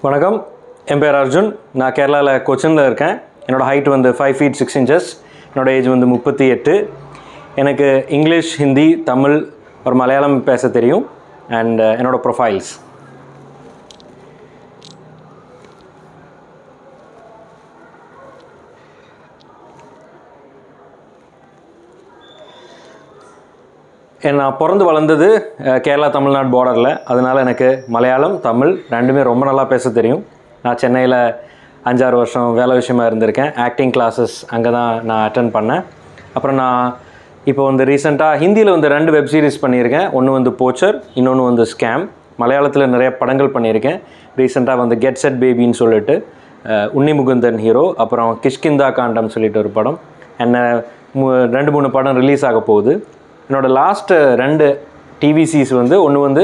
வணக்கம், என் பேர் அர்ஜுன். நான் கேரளாவில் கொச்சினில் இருக்கேன். என்னோடய ஹைட் வந்து 5 feet 6 inches. என்னோடய ஏஜ் வந்து 38. எனக்கு இங்கிலீஷ், ஹிந்தி, தமிழ், ஒரு மலையாளம் பேச தெரியும். அண்ட் என்னோடய ப்ரொஃபைல்ஸ். நான் பிறந்து வளர்ந்தது கேரளா தமிழ்நாடு பார்டரில். அதனால் எனக்கு மலையாளம், தமிழ் ரெண்டுமே ரொம்ப நல்லா பேச தெரியும். நான் சென்னையில் 5-6 வருஷம் வேலை விஷயமாக இருந்திருக்கேன். ஆக்டிங் கிளாஸஸ் அங்கே தான் நான் அட்டன் பண்ணேன். அப்புறம் நான் இப்போ வந்து ரீசெண்டாக ஹிந்தியில் வந்து 2 வெப் சீரிஸ் பண்ணியிருக்கேன். ஒன்று வந்து போச்சர், இன்னொன்று வந்து ஸ்கேம். மலையாளத்தில் நிறைய படங்கள் பண்ணியிருக்கேன். ரீசெண்டாக வந்து கெட் செட் பேபின்னு சொல்லிட்டு உன்னி முகுந்தன் ஹீரோ, அப்புறம் கிஷ்கிந்தா காண்டம் சொல்லிட்டு ஒரு படம். என்ன 2-3 படம் ரிலீஸ் ஆக போகுது. என்னோடய லாஸ்ட்டு 2 டிவிசிஸ் வந்து ஒன்று வந்து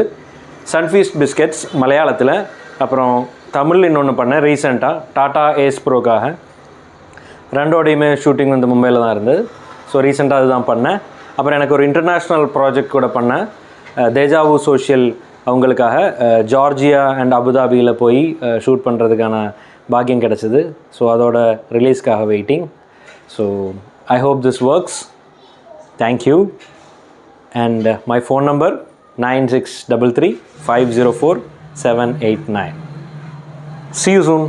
சன்ஃபீஸ்ட் பிஸ்கெட்ஸ் மலையாளத்தில், அப்புறம் தமிழ் இன்னொன்று பண்ணேன் ரீசெண்டாக டாடா ஏஸ் ப்ரோக்காக. 2ஓடையுமே ஷூட்டிங் வந்து மும்பையில் தான் இருந்தது. ஸோ ரீசெண்டாக அதுதான் பண்ணேன். அப்புறம் எனக்கு ஒரு இன்டர்நேஷ்னல் ப்ராஜெக்ட் கூட பண்ணேன். தேஜாவு சோஷியல் அவங்களுக்காக ஜார்ஜியா அண்ட் அபுதாபியில் போய் ஷூட் பண்ணுறதுக்கான பாக்கியம் கிடச்சிது. ஸோ அதோட ரிலீஸ்க்காக waiting. So I hope this works. Thank you. And my phone number 9633 504 789. See you soon.